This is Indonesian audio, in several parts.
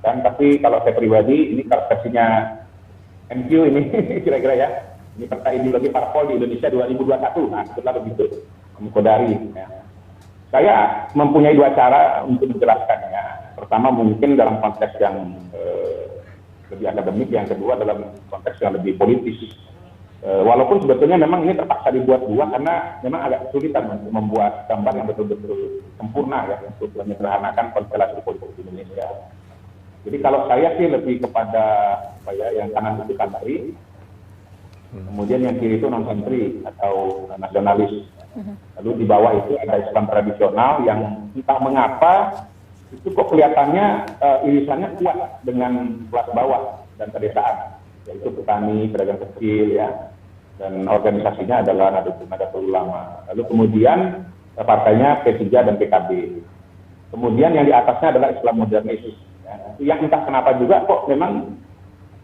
kan. Tapi kalau saya pribadi, ini kalau versinya MQ ini kira-kira ya, ini peta ideologi parpol di Indonesia 2021, nah setelah begitu, Kodari. Ya. Saya mempunyai dua cara untuk menjelaskannya. Pertama mungkin dalam konteks yang lebih akademik, yang kedua dalam konteks yang lebih politis. Walaupun sebetulnya memang ini terpaksa dibuat dua karena memang agak kesulitan untuk membuat gambar yang betul-betul sempurna ya untuk menyederhanakan konstelasi politik di Indonesia. Jadi kalau saya sih lebih kepada apa ya, yang kanan itu santri, kemudian yang kiri itu non santri atau nasionalis. Lalu di bawah itu ada Islam tradisional yang entah mengapa itu kok kelihatannya irisannya kuat dengan kelas bawah dan pedesaan, yaitu petani, pedagang kecil ya, dan organisasinya adalah Nahdlatul Ulama. Lalu kemudian partainya P3 dan PKB. Kemudian yang di atasnya adalah Islam modernis. Ya. Yang entah kenapa juga kok memang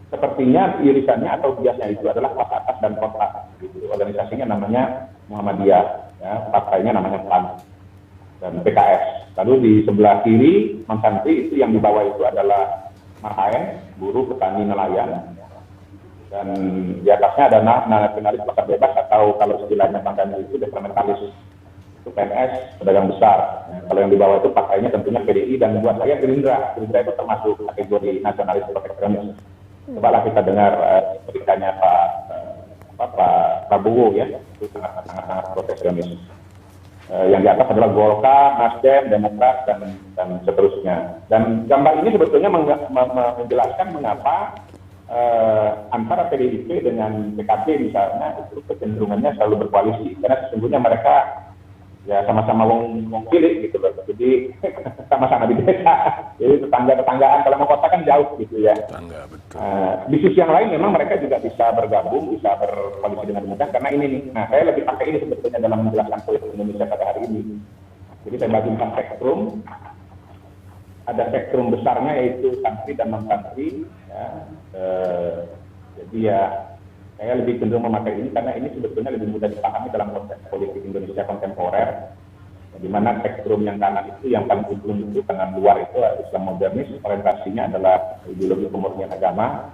sepertinya irisannya atau biasnya itu adalah kelas atas dan kota. Gitu. Organisasinya namanya Muhammadiyah, ya, partainya namanya PAN dan PKS. Lalu di sebelah kiri non-santri itu yang di bawah itu adalah Mahaen, buruh, petani, nelayan. Dan di atasnya ada nasionalis pasar bebas atau kalau istilahnya bangkanya itu departementalis, itu PNS, pedagang besar. Ya, kalau yang di bawah itu partainya tentunya PDI dan buat saya Gerindra. Gerindra itu termasuk kategori nasionalis proteksionis. Cobalah kita dengar beritanya Pak Prabowo ya, itu sangat proteksionis. Yang di atas adalah Golkar, Nasdem, Demokrat dan seterusnya. Dan gambar ini sebetulnya menjelaskan mengapa antara PDIP dengan PKB misalnya itu kecenderungannya selalu berkoalisi karena sesungguhnya mereka ya sama-sama wong cilik gitu loh. Jadi sama-sama di desa. Jadi tetanggaan kalau mau kota kan jauh gitu ya. Tangga, betul. Di sisi yang lain memang mereka juga bisa bergabung, bisa berkoalisi dengan mudah karena ini nih. Nah, saya lebih pakai ini sebetulnya dalam menjelaskan politik Indonesia pada hari ini. Jadi saya bagi 4 spektrum. Ada spektrum besarnya yaitu santri dan non santri. Ya. Jadi ya saya lebih cenderung memakai ini karena ini sebetulnya lebih mudah dipahami dalam konteks politik Indonesia kontemporer, di mana spektrum yang kanan itu yang paling ujung itu kanan luar itu Islam modernis, orientasinya adalah ideologi pemurnian agama.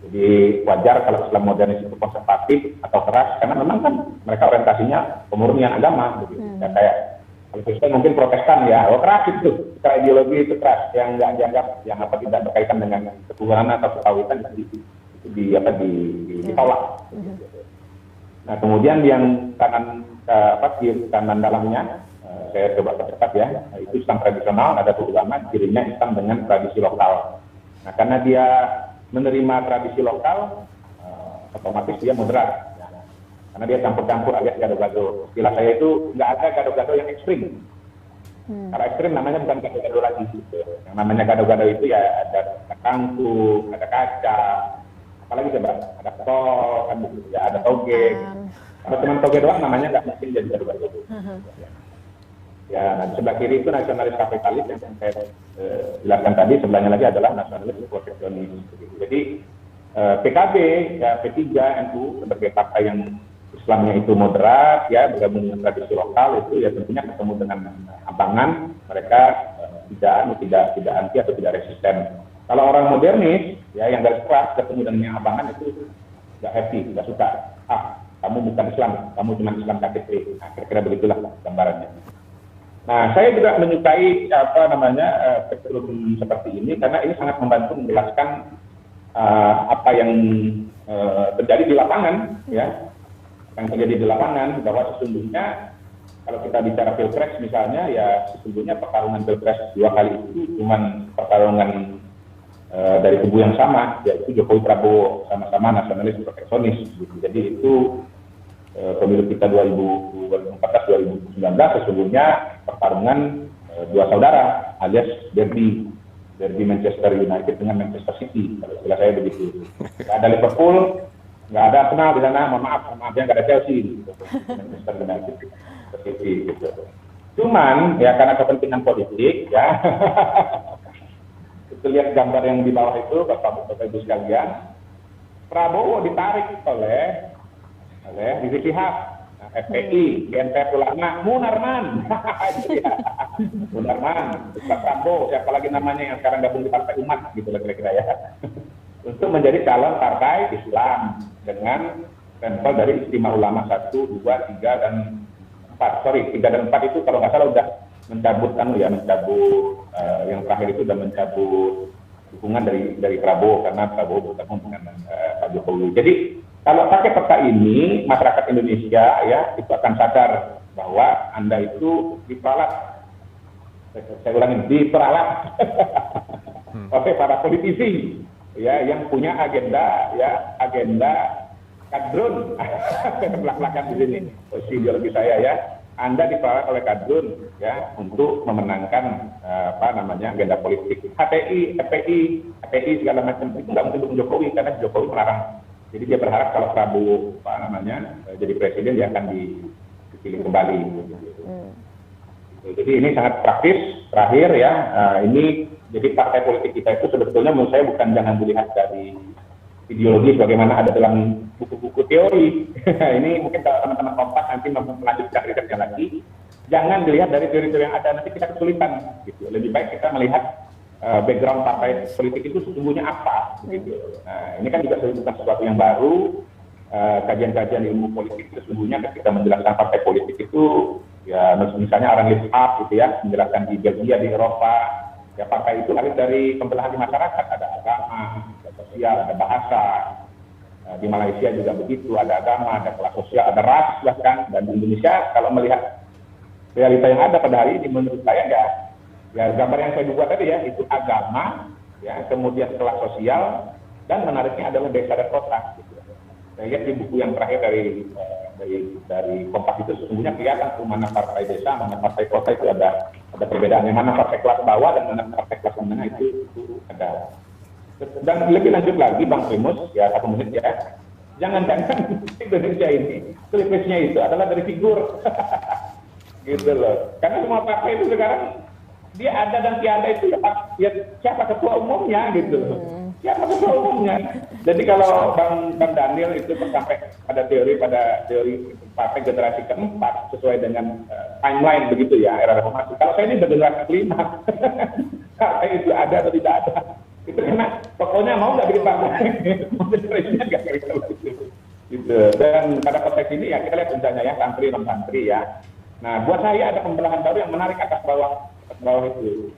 Jadi wajar kalau Islam modernis itu konservatif atau keras karena memang kan mereka orientasinya pemurnian agama, begitu. Ya, kayak kalau Kristen mungkin Protestan ya, keras itu, secara ideologi itu keras, yang nggak dianggap yang apa tidak berkaitan dengan ketuhanan atau ketawitan itu ditolak. Nah kemudian yang kanan kanan dalamnya saya coba percepat ya, itu Islam tradisional, ada ulama, kirinya Islam dengan tradisi lokal. Nah karena dia menerima tradisi lokal, otomatis dia moderat. Ya. Karena dia campur-campur alias gado-gado. Istilah saya itu nggak ada gado-gado yang ekstrim. Kalau ekstrim namanya bukan gado-gado lagi. Gitu. Yang namanya gado-gado itu ya ada kangkung, ada kacang, apalagi coba ada kol, kan begitu ya, ada toge. Kalau cuma toge doang namanya nggak mungkin jadi gado-gado. Ya, nah, di sebelah kiri itu nasionalis kapitalis yang saya jelaskan tadi, sebelahnya lagi adalah nasionalis proteksionis. Jadi PKB, ya, P3, NU sebagai partai yang Islamnya itu moderat, ya bergabung dengan tradisi lokal itu ya tentunya ketemu dengan abangan, mereka tidak anti atau tidak resisten. Kalau orang modernis, ya yang garis keras ketemu dengan yang abangan itu nggak happy, nggak suka. Kamu bukan Islam, kamu cuma Islam KTP. Nah, kira-kira begitulah gambarannya. Nah, saya juga menyukai spektrum seperti ini karena ini sangat membantu menjelaskan apa yang terjadi di lapangan, ya, yang terjadi di lapangan bahwa sesungguhnya kalau kita bicara pilpres misalnya, ya sesungguhnya pertarungan pilpres 2 kali itu cuma pertarungan dari kubu yang sama, yaitu Jokowi Prabowo sama-sama nasionalis proteksionis. Gitu. Jadi itu pemilu kita 2014-2019 sesungguhnya pertarungan dua saudara alias derby Manchester United dengan Manchester City, kalau istilah saya begitu. Nggak ada Liverpool, nggak ada Arsenal di sana, maaf ya nggak ada Chelsea, gitu. Manchester United, City, gitu. Cuman ya karena kepentingan politik, ya kita lihat gambar yang di bawah itu, Bapak Ibu sekalian, Prabowo ditarik oleh Rizik Syihab, FPI, GNPF Ulama, Munarman. Munarman, Ustaz Sambo, siapa lagi namanya yang sekarang gabung di Partai Umat gitu lah kira-kira ya. Untuk menjadi calon partai Islam dengan stempel dari Istimewa Ulama 1, 2, 3, dan 4. Sorry, 3 dan 4 itu kalau nggak salah udah mencabut yang terakhir itu udah mencabut dukungan dari Prabowo karena Prabowo bertemu dengan Pak Jokowi. Jadi kalau pakai peta ini, masyarakat Indonesia ya itu akan sadar bahwa Anda itu diperalat. Saya ulangi, diperalat oleh para politisi ya yang punya agenda kadrun. Belak-belakan di sini posisi ideologi saya ya. Anda diperalat oleh kadrun ya untuk memenangkan agenda politik. HTI, FPI segala macam itu nggak mungkin dukung Jokowi karena Jokowi melarang. Jadi dia berharap kalau Prabowo jadi presiden dia akan dipilih kembali. Jadi ini sangat praktis. Terakhir ya, ini jadi partai politik kita itu sebetulnya menurut saya bukan jangan dilihat dari ideologi sebagaimana ada dalam buku-buku teori. Ini mungkin kalau teman-teman kompas nanti melanjutkan risetnya lagi, jangan dilihat dari teori-teori yang ada, nanti kita kesulitan. Gitu. Lebih baik kita melihat background partai politik itu sesungguhnya apa. Gitu. Nah, ini kan juga bukan sesuatu yang baru. Kajian-kajian ilmu politik sesungguhnya ketika menjelaskan partai politik itu, ya misalnya Aron Lippard gitu ya, menjelaskan di Belgia, di Eropa, ya partai itu lahir dari pembelahan di masyarakat, ada agama, ada sosial, ada bahasa. Di Malaysia juga begitu, ada agama, ada kelas sosial, ada ras bahkan. Dan di Indonesia kalau melihat realita yang ada pada hari ini menurut saya ya gambar yang saya buat tadi ya itu agama, ya kemudian kelas sosial, dan menariknya adalah desa dan kota. Gitu. Saya lihat di buku yang terakhir dari Kompas itu sesungguhnya kelihatan tuh mana partai desa, mana partai kota itu ada perbedaannya, mana partai kelas bawah dan mana partai kelas menengah itu ada. Dan lebih lanjut lagi Bang Primus, ya 1 menit ya, jangan-jangan Indonesia ini klipisnya itu adalah dari figur, gitu loh. Karena semua partai itu sekarang dia ada dan tiada itu ya siapa ketua umumnya gitu loh. Siapa ketua umumnya. Jadi kalau Bang Daniel itu sampai pada teori partai generasi keempat sesuai dengan timeline begitu ya, era reformasi. Kalau saya ini generasi kelima, partai itu ada atau tidak ada. Itu karena pokoknya mau nggak bikin partai, mau jadi presiden nggak kira-kira gitu. Dan pada konteks ini ya kita lihat misalnya ya santri non santri ya. Nah buat saya ada pembelahan baru yang menarik atas bawah itu.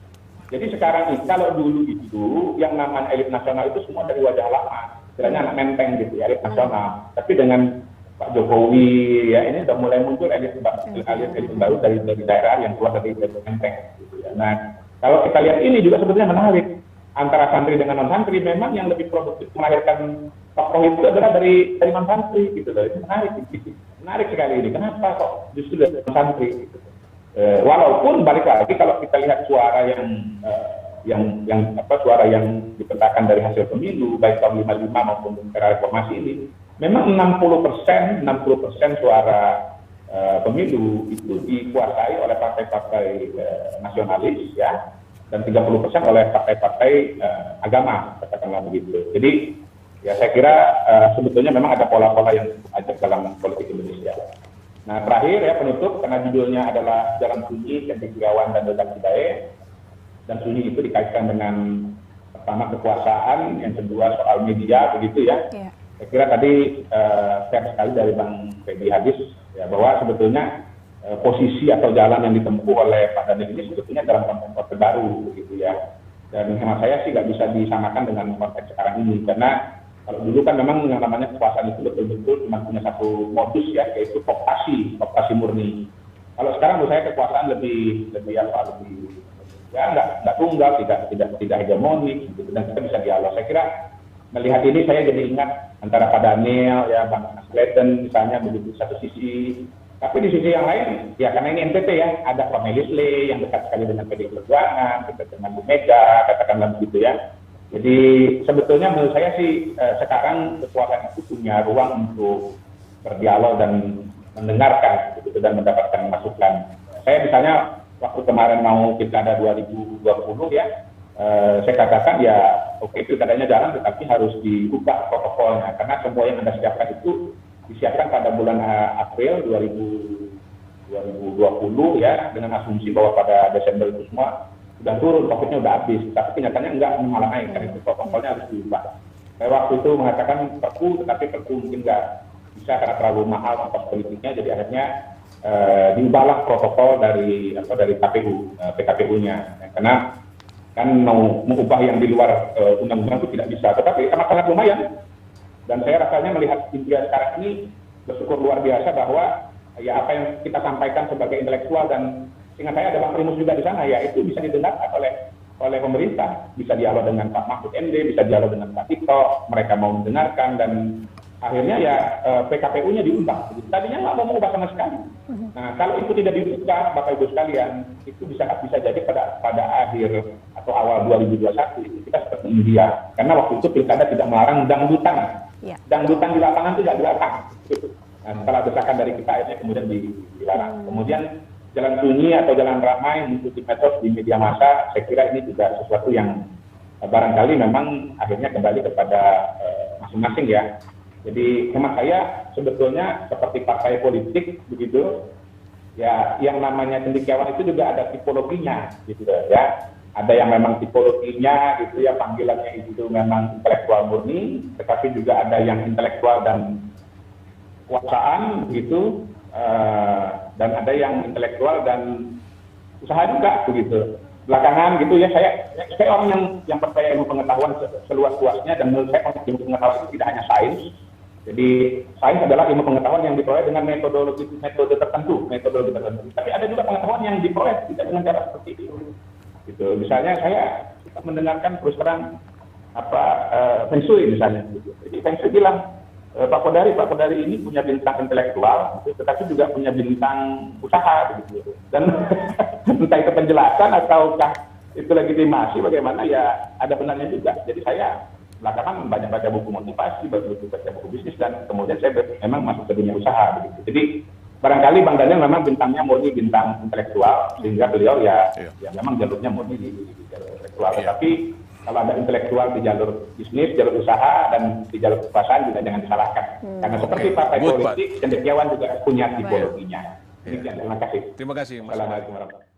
Jadi sekarang ini, kalau dulu itu yang namanya elit nasional itu semua dari wajah lama, istilahnya anak menteng gitu ya, elit nasional. Tapi dengan Pak Jokowi ya ini sudah mulai muncul elit baru dari daerah yang keluar dari menteng. Gitu ya. Nah kalau kita lihat ini juga sebetulnya menarik antara santri dengan non santri, memang yang lebih produktif melahirkan tokoh itu adalah dari non santri gitu loh. Itu menarik sekali ini. Kenapa kok justru dari non santri? Gitu. Walaupun balik lagi kalau kita lihat suara suara yang dipetakan dari hasil pemilu baik tahun 55 maupun era reformasi ini memang 60% suara pemilu itu dikuasai oleh partai-partai nasionalis ya dan 30% oleh partai-partai agama katakanlah begitu. Jadi ya saya kira sebetulnya memang ada pola-pola yang ajak dalam politik Indonesia. Nah terakhir ya penutup karena judulnya adalah Jalan Sunyi, Cendik Sirawan dan Dedang Hidayah, dan sunyi itu dikaitkan dengan pertama kekuasaan, yang kedua soal media begitu ya. Yeah. Saya kira tadi fair sekali dari Bang Feby Hadis ya bahwa sebetulnya posisi atau jalan yang ditempuh oleh Pak Daniel ini sebetulnya dalam konteks baru gitu ya. Dan hemat saya sih nggak bisa disamakan dengan konteks sekarang ini karena kalau dulu kan memang yang namanya kekuasaan itu betul-betul cuma punya satu modus ya, yaitu kooptasi murni. Kalau sekarang menurut saya kekuasaan lebih ya nggak tunggal, tidak hegemonik, gitu, dan kita bisa dialog. Saya kira melihat ini saya jadi ingat antara Pak Daniel ya, Bang Askleten misalnya begitu satu sisi, tapi di sisi yang lain ya karena ini NTT ya, ada Pak Melisle yang dekat sekali dengan PDI Perjuangan, dekat dengan Bu Mega, katakanlah begitu ya. Jadi sebetulnya menurut saya sih sekarang kekuasaan itu punya ruang untuk berdialog dan mendengarkan gitu, dan mendapatkan masukan. Saya misalnya waktu kemarin mau pilkada 2020 ya, saya katakan ya oke pilkadanya jalan tetapi harus diubah protokolnya karena semua yang Anda siapkan itu disiapkan pada bulan April 2018 2020 ya, dengan asumsi bahwa pada Desember itu semua sudah turun, COVID-nya udah habis. Tapi kenyataannya enggak, malah naik, karena itu protokolnya harus diubah. Saya waktu itu mengatakan perpu, tetapi perpu mungkin nggak bisa karena terlalu mahal ongkos politiknya, jadi akhirnya diubahlah protokol dari KPU, PKPU-nya. Karena kan mau mengubah yang di luar undang-undang itu tidak bisa, tetapi amat sangat lumayan. Dan saya rasanya melihat India sekarang ini bersyukur luar biasa bahwa ya apa yang kita sampaikan sebagai intelektual, dan seingat saya ada Bang Primus juga di sana, ya itu bisa didengarkan oleh pemerintah, bisa dialog dengan Pak Mahfud MD, bisa dialog dengan Pak Tito, mereka mau mendengarkan, dan akhirnya ya PKPU-nya diubah. Tadinya nggak mau mengubah sama sekali. Nah, kalau itu tidak diubah, Bapak Ibu sekalian, itu bisa jadi pada akhir atau awal 2021 itu kita seperti India. Karena waktu itu pilkada tidak melarang dangdutan. Dangdutan di lapangan itu tidak dilarang. Nah, setelah desakan dari kita akhirnya kemudian dilarang. Kemudian jalan sunyi atau jalan ramai mengikuti medsos di media massa, saya kira ini juga sesuatu yang barangkali memang akhirnya kembali kepada masing-masing ya. Jadi hemat saya sebetulnya seperti partai politik begitu ya, yang namanya cendekiawan itu juga ada tipologinya gitu ya. Ada yang memang tipologinya gitu ya, panggilannya itu memang intelektual murni, tetapi juga ada yang intelektual dan kekuasaan gitu, dan ada yang intelektual dan usaha juga begitu. Belakangan gitu ya, saya orang yang percaya ilmu pengetahuan seluas-luasnya, dan menurut saya konsep ilmu pengetahuan itu tidak hanya sains. Jadi sains adalah ilmu pengetahuan yang diperoleh dengan metode tertentu. Tapi ada juga pengetahuan yang diperoleh tidak dengan cara seperti itu. Gitu. Misalnya saya mendengarkan terus terang Feng Shui misalnya. Gitu. Jadi Feng Shui bilang Pak Kodari ini punya bintang intelektual, tetapi juga punya bintang usaha begitu. Dan entah itu penjelasan ataukah itu legitimasi bagaimana ya ada benarnya juga. Jadi saya belakangan banyak baca buku motivasi, baca buku bisnis, dan kemudian saya memang masuk ke dunia usaha begitu. Jadi barangkali Bang Daniel memang bintangnya murni bintang intelektual, sehingga beliau ya memang jalurnya murni di jalur intelektual. Tetapi kalau ada intelektual di jalur bisnis, jalur usaha, dan di jalur kekuasaan juga jangan disalahkan. Karena seperti partai politik, cendekiawan juga punya tipologinya. Demikian, terima kasih. Terima kasih, Mas. Assalamualaikum warahmatullahi wabarakatuh.